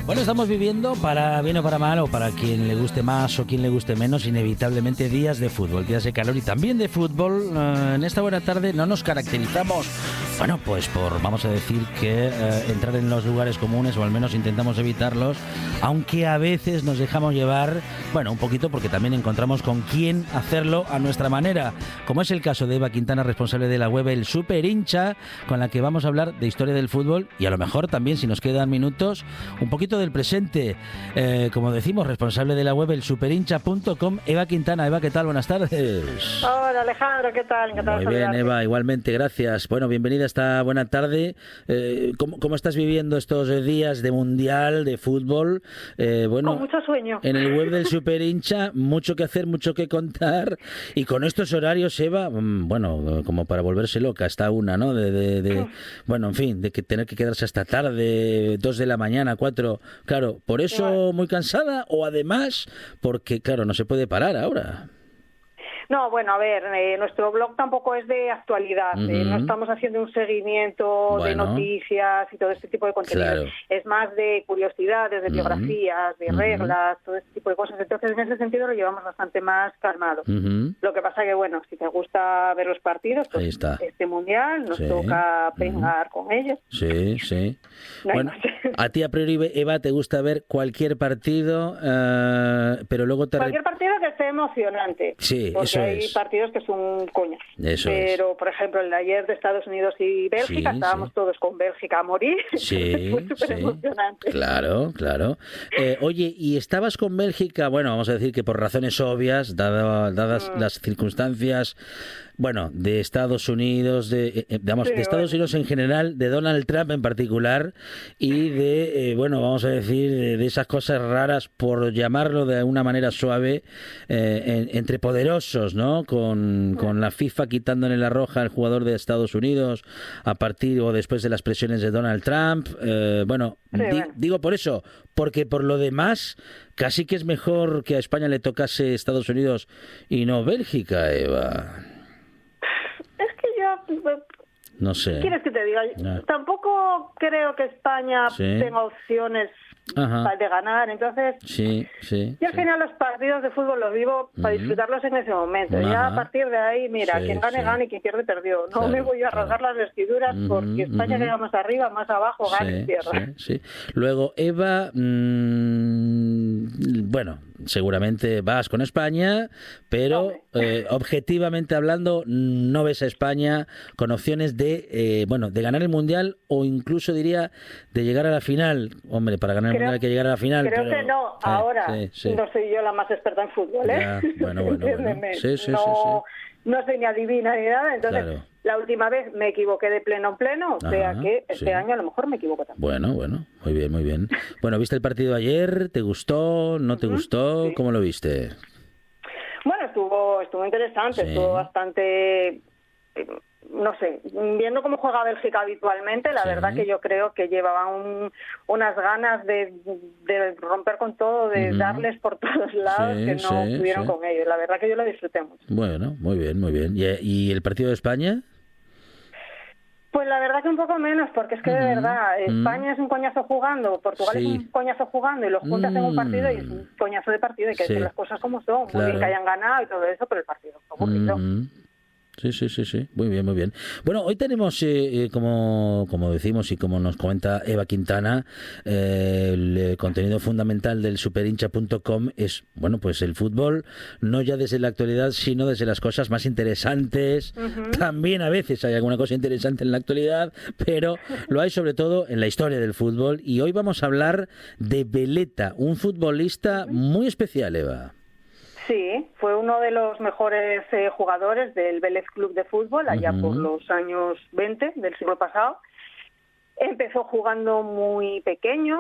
Bueno, estamos viviendo, para bien o para mal, o para quien le guste más o quien le guste menos, inevitablemente días de fútbol, días de calor y también de fútbol. En esta buena tarde no nos caracterizamos, bueno, pues por, vamos a decir que entrar en los lugares comunes, o al menos intentamos evitarlos, aunque a veces nos dejamos llevar, bueno, un poquito porque también encontramos con quién hacerlo a nuestra manera, como es el caso de Eva Quintana, responsable de la web El Super Hincha, con la que vamos a hablar de historia del fútbol y a lo mejor también, si nos quedan minutos, un poquito del presente. Como decimos, responsable de la web elsuperincha.com, Eva Quintana. Eva, ¿qué tal? Buenas tardes. Hola, Alejandro, ¿qué tal? Muy bien, Eva, igualmente, gracias. Bueno, bienvenida a esta buena tarde. ¿Cómo estás viviendo estos días de Mundial, de fútbol? Bueno, con mucho sueño. En el web del Super Hincha, mucho que hacer, mucho que contar. Y con estos horarios, Eva, bueno, como para volverse loca, hasta una, ¿no? Bueno, en fin, de que tener que quedarse hasta tarde, 2 de la mañana, 4. Claro, ¿por eso muy cansada o además porque, claro, no se puede parar ahora? No, bueno, a ver, nuestro blog tampoco es de actualidad, no estamos haciendo un seguimiento de noticias y todo este tipo de contenido. Claro. Es más de curiosidades, de biografías, de reglas, todo este tipo de cosas. Entonces, en ese sentido lo llevamos bastante más calmado. Lo que pasa que, bueno, si te gusta ver los partidos, pues este Mundial nos toca pegar con ellos. Sí, sí. Bueno, a ti a priori, Eva, te gusta ver cualquier partido, pero luego cualquier partido que esté emocionante. Sí, porque hay partidos que son coñas. Pero, por ejemplo, el de ayer de Estados Unidos y Bélgica, estábamos todos con Bélgica a morir. Sí, fue súper emocionante. Claro, claro. Oye, ¿y estabas con Bélgica? Bueno, vamos a decir que por razones obvias, dadas las circunstancias, bueno, de Estados Unidos, de Estados Unidos en general, de Donald Trump en particular, y de, bueno, vamos a decir, de esas cosas raras, por llamarlo de una manera suave, entre poderosos, ¿no? Con la FIFA quitándole la roja al jugador de Estados Unidos a partir o después de las presiones de Donald Trump. Digo por eso, porque por lo demás casi que es mejor que a España le tocase Estados Unidos y no Bélgica, Eva. Es que yo... No sé. ¿Qué quieres que te diga? Tampoco creo que España tenga opciones de ganar, entonces yo al final los partidos de fútbol los vivo para disfrutarlos en ese momento. Ya a partir de ahí, mira, quien gane, gane, y quien pierde, perdió. No me voy a rasgar las vestiduras porque España llega más arriba, más abajo, gane y pierda. Luego, Eva, bueno, seguramente vas con España, pero objetivamente hablando, no ves a España con opciones de ganar el Mundial o incluso diría de llegar a la final. Hombre, para ganar el Mundial hay que llegar a la final. Creo que no, ahora no soy yo la más experta en fútbol, ¿eh? Bueno. No soy ni adivina ni nada, entonces la última vez me equivoqué de pleno en pleno, o sea que este año a lo mejor me equivoco también. Bueno, muy bien. Bueno, ¿viste el partido ayer? ¿Te gustó? ¿No te gustó? Sí. ¿Cómo lo viste? Bueno, estuvo interesante, estuvo bastante... No sé, viendo cómo juega Bélgica habitualmente, la verdad que yo creo que llevaban unas ganas de romper con todo, de darles por todos lados, que no pudieron con ellos. La verdad que yo lo disfruté mucho. Bueno, muy bien. ¿Y el partido de España? Pues la verdad que un poco menos, porque es que de verdad, España es un coñazo jugando, Portugal es un coñazo jugando, y los juntas en un partido y es un coñazo de partido, y que decir las cosas como son, muy bien que hayan ganado y todo eso, pero el partido fue aburrido. Sí. Muy bien. Bueno, hoy tenemos, como decimos y como nos comenta Eva Quintana, el contenido fundamental del superhincha.com es, bueno, pues el fútbol, no ya desde la actualidad, sino desde las cosas más interesantes. También a veces hay alguna cosa interesante en la actualidad, pero lo hay sobre todo en la historia del fútbol. Y hoy vamos a hablar de Veleta, un futbolista muy especial, Eva. Sí, fue uno de los mejores jugadores del Vélez Club de Fútbol allá por los años 20 del siglo pasado. Empezó jugando muy pequeño,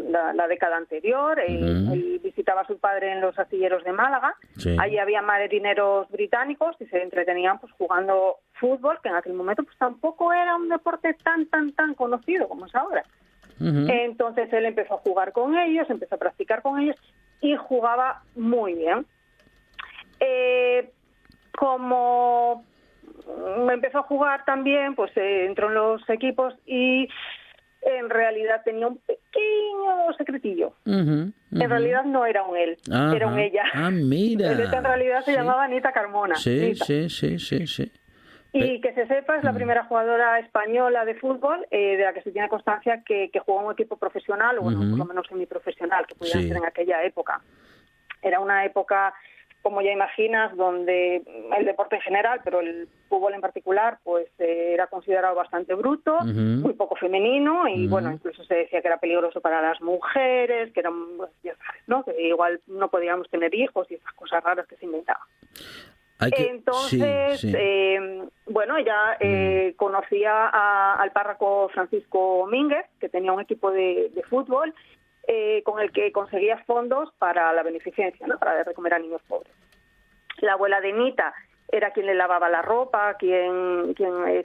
la década anterior, él visitaba a su padre en los astilleros de Málaga. Allí había marineros británicos y se entretenían pues jugando fútbol, que en aquel momento pues tampoco era un deporte tan conocido como es ahora. Entonces él empezó a jugar con ellos, empezó a practicar con ellos y jugaba muy bien. Como empezó a jugar también, pues entró en los equipos y en realidad tenía un pequeño secretillo. En realidad no era un él, era un ella. Ah, mira. En realidad se llamaba Anita Carmona. Sí. Y que se sepa, es la primera jugadora española de fútbol de la que se tiene constancia que jugó en un equipo profesional, o bueno, por lo menos semiprofesional, que pudiera ser en aquella época. Era una época, como ya imaginas, donde el deporte en general, pero el fútbol en particular, pues era considerado bastante bruto, muy poco femenino, y bueno, incluso se decía que era peligroso para las mujeres, que eran, ya sabes, ¿no? Que igual no podíamos tener hijos y esas cosas raras que se inventaban. Entonces, bueno, ella conocía al párroco Francisco Mínguez, que tenía un equipo de fútbol con el que conseguía fondos para la beneficencia, ¿no? Para dar de comer a niños pobres. La abuela de Nita era quien le lavaba la ropa, quien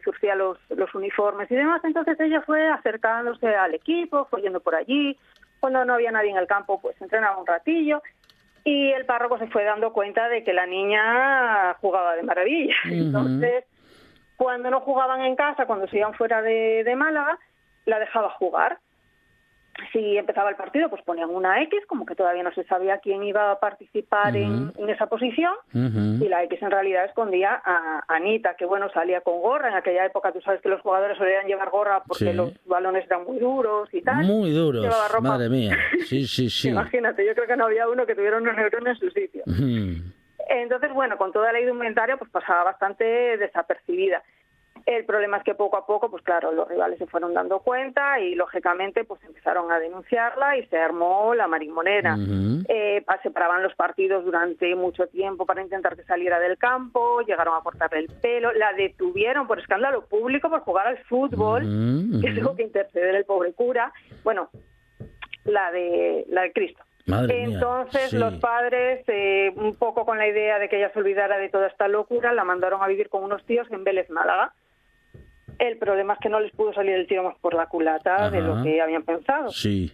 surcía los uniformes y demás. Entonces ella fue acercándose al equipo, fue yendo por allí. Cuando no había nadie en el campo, pues entrenaba un ratillo. Y el párroco se fue dando cuenta de que la niña jugaba de maravilla. Entonces, cuando no jugaban en casa, cuando se iban fuera de Málaga, la dejaba jugar. Si empezaba el partido, pues ponían una X, como que todavía no se sabía quién iba a participar en esa posición, y la X en realidad escondía a Anita, que bueno, salía con gorra. En aquella época tú sabes que los jugadores solían llevar gorra porque los balones eran muy duros y tal. Muy duros, madre mía. Sí. Imagínate, yo creo que no había uno que tuviera unos neurones en su sitio. Entonces, bueno, con toda la indumentaria pues pasaba bastante desapercibida. El problema es que poco a poco, pues claro, los rivales se fueron dando cuenta y lógicamente pues empezaron a denunciarla y se armó la marimonera. Separaban los partidos durante mucho tiempo para intentar que saliera del campo, llegaron a cortarle el pelo, la detuvieron por escándalo público por jugar al fútbol, que tuvo que interceder el pobre cura. Bueno, la de Cristo. Entonces los padres, un poco con la idea de que ella se olvidara de toda esta locura, la mandaron a vivir con unos tíos en Vélez, Málaga. El problema es que no les pudo salir el tiro más por la culata de lo que habían pensado. Sí.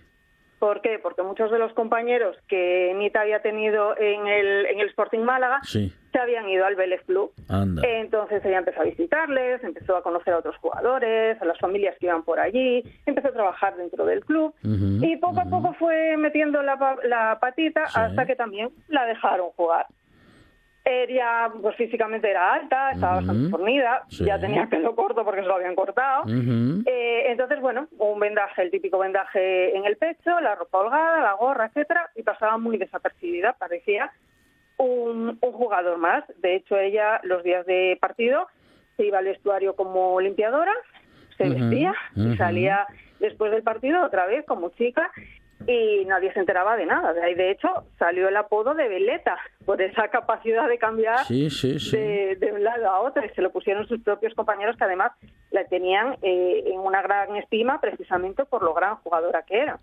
¿Por qué? Porque muchos de los compañeros que Nita había tenido en el Sporting Málaga se habían ido al Vélez Club. Anda. Entonces ella empezó a visitarles, empezó a conocer a otros jugadores, a las familias que iban por allí, empezó a trabajar dentro del club y poco a poco fue metiendo la patita hasta que también la dejaron jugar. Ella, pues físicamente era alta, estaba bastante fornida, ya tenía pelo corto porque se lo habían cortado. Entonces, bueno, un vendaje, el típico vendaje en el pecho, la ropa holgada, la gorra, etcétera, y pasaba muy desapercibida, parecía un jugador más. De hecho, ella, los días de partido, se iba al vestuario como limpiadora, se vestía y salía después del partido otra vez como chica, y nadie se enteraba de nada. De ahí, de hecho, salió el apodo de Veleta, por esa capacidad de cambiar de un lado a otro, y se lo pusieron sus propios compañeros, que además la tenían en una gran estima precisamente por lo gran jugadora que era.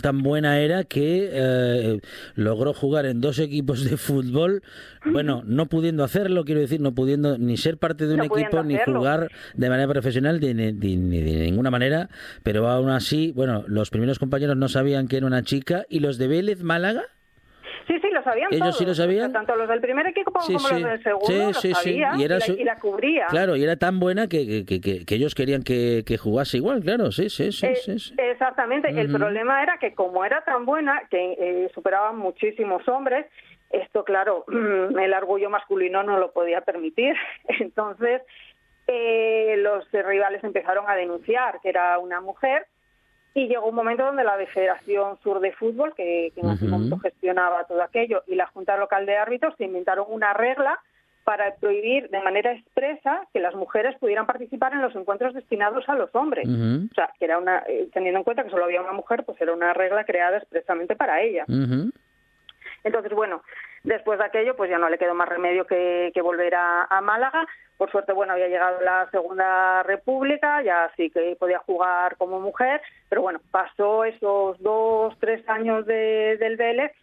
Tan buena era que logró jugar en 2 equipos de fútbol, bueno, no pudiendo hacerlo, quiero decir, no pudiendo ni ser parte de un equipo, ni jugar de manera profesional de ninguna manera, pero aún así, bueno, los primeros compañeros no sabían que era una chica, y los de Vélez Málaga. Sí, lo sabían. ¿Ellos todos? Sí lo sabían? Tanto los del primer equipo como los del segundo lo sabían, y la cubría. Claro, y era tan buena que ellos querían que jugase igual, claro, sí. Exactamente. El problema era que como era tan buena, que superaban muchísimos hombres, esto, claro, el orgullo masculino no lo podía permitir. Entonces, los rivales empezaron a denunciar que era una mujer. Y llegó un momento donde la Federación Sur de Fútbol, que en ese momento gestionaba todo aquello, y la Junta Local de Árbitros se inventaron una regla para prohibir de manera expresa que las mujeres pudieran participar en los encuentros destinados a los hombres. O sea, que era teniendo en cuenta que solo había una mujer, pues era una regla creada expresamente para ella. Entonces, bueno, después de aquello, pues ya no le quedó más remedio que volver a Málaga. Por suerte, bueno, había llegado la Segunda República, ya sí que podía jugar como mujer, pero bueno, pasó esos 2-3 años del Vélez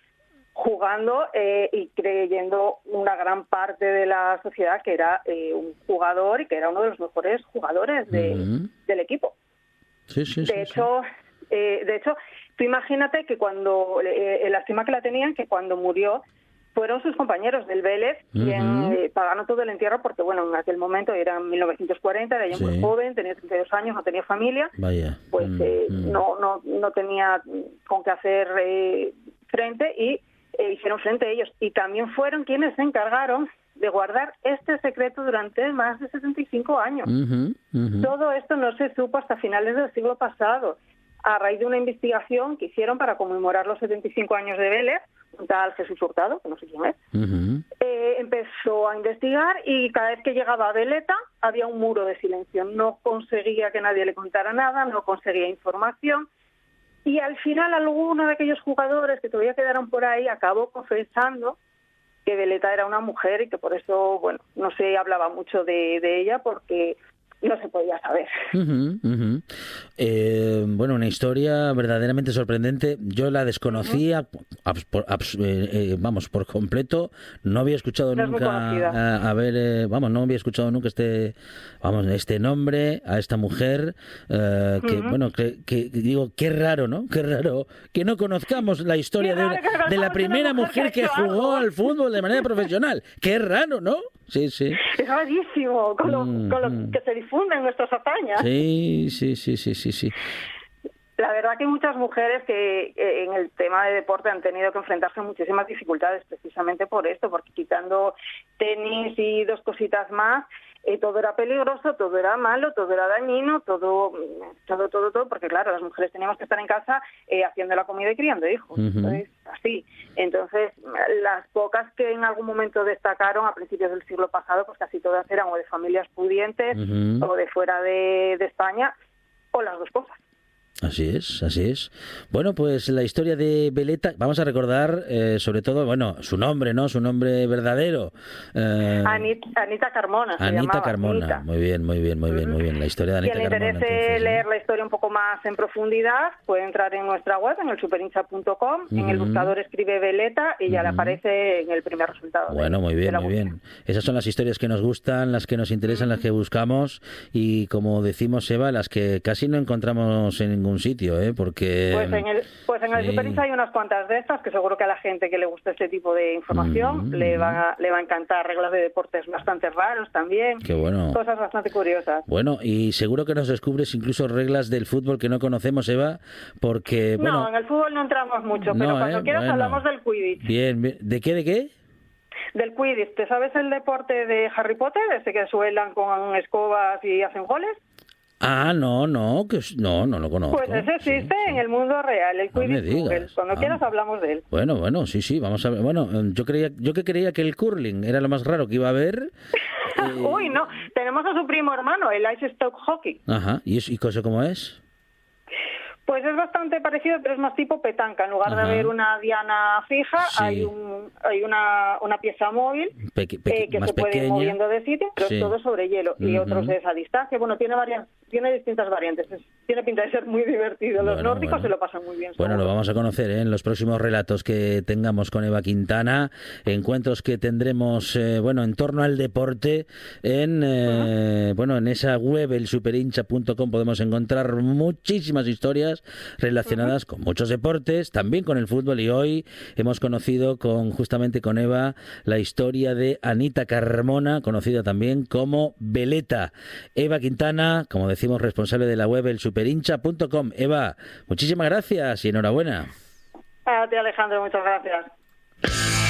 jugando y creyendo una gran parte de la sociedad que era un jugador y que era uno de los mejores jugadores del equipo. De hecho, tú imagínate que cuando, la estima que la tenían, que cuando murió, fueron sus compañeros del Vélez quien pagaron todo el entierro porque, bueno, en aquel momento era 1940, era yo muy joven, tenía 32 años, no tenía familia, pues no tenía con qué hacer frente y hicieron frente a ellos. Y también fueron quienes se encargaron de guardar este secreto durante más de 75 años. Todo esto no se supo hasta finales del siglo pasado, a raíz de una investigación que hicieron para conmemorar los 75 años de Vélez. Un tal Jesús Hurtado, que no sé quién es, empezó a investigar y cada vez que llegaba a Veleta había un muro de silencio. No conseguía que nadie le contara nada, no conseguía información. Y al final alguno de aquellos jugadores que todavía quedaron por ahí acabó confesando que Veleta era una mujer y que por eso, bueno, no se hablaba mucho de ella porque no se podía saber. Bueno, una historia verdaderamente sorprendente. Yo la desconocía, por completo. No había escuchado nunca no había escuchado nunca este nombre a esta mujer. Que digo, qué raro, ¿no? Qué raro que no conozcamos la historia de la primera mujer que jugó al fútbol de manera profesional. Qué raro, ¿no? Sí. Es rarísimo con lo que se difunde en nuestras hazañas. Sí. La verdad que hay muchas mujeres que en el tema de deporte han tenido que enfrentarse a muchísimas dificultades precisamente por esto, porque quitando tenis y dos cositas más, todo era peligroso, todo era malo, todo era dañino, todo, porque claro, las mujeres teníamos que estar en casa haciendo la comida y criando hijos. Entonces, así. Entonces, las pocas que en algún momento destacaron a principios del siglo pasado, pues casi todas eran o de familias pudientes o de fuera de España, o las dos cosas. Así es. Bueno, pues la historia de Veleta, vamos a recordar sobre todo, bueno, su nombre, ¿no? Su nombre verdadero. Anita Carmona. Anita Carmona. Muy bien. La historia de Anita Carmona. Quien le interese leer la historia un poco más en profundidad, puede entrar en nuestra web, en el superhincha.com, en el buscador escribe Veleta y ya le aparece en el primer resultado. Bueno, muy bien. Esas son las historias que nos gustan, las que nos interesan, las que buscamos y, como decimos, Eva, las que casi no encontramos en ningún sitio, porque pues en el Superhincha hay unas cuantas de estas que seguro que a la gente que le gusta este tipo de información le va a encantar. Reglas de deportes bastante raros también. Qué bueno. Cosas bastante curiosas. Bueno, y seguro que nos descubres incluso reglas del fútbol que no conocemos, Eva, porque no, en el fútbol no entramos mucho, pero cuando quieras hablamos del Quidditch. Bien. ¿De qué? Del Quidditch. ¿Te sabes el deporte de Harry Potter, ese que suelan con escobas y hacen goles? No lo conozco. Pues ese existe en el mundo real, el Quidditch. Cuando quieras hablamos de él. Bueno, sí, vamos a ver. Bueno, yo que creía que el curling era lo más raro que iba a haber. Uy, no, tenemos a su primo hermano, el Ice Stock Hockey. Ajá, ¿y cosa cómo es? Pues es bastante parecido, pero es más tipo petanca. En lugar de haber una diana fija, hay una pieza móvil que se puede ir moviendo de sitio, pero es todo sobre hielo. Y otros es a distancia. Bueno, tiene distintas variantes. Tiene pinta de ser muy divertido. Los nórdicos se lo pasan muy bien. Bueno, lo vamos a conocer en los próximos relatos que tengamos con Eva Quintana. Encuentros que tendremos, en torno al deporte. En esa web, el superhincha.com, podemos encontrar muchísimas historias relacionadas con muchos deportes, también con el fútbol, y hoy hemos conocido justamente con Eva la historia de Anita Carmona, conocida también como Veleta. Eva Quintana, como decimos, responsable de la web elsuperhincha.com. Eva, muchísimas gracias y enhorabuena. A ti, Alejandro, muchas gracias.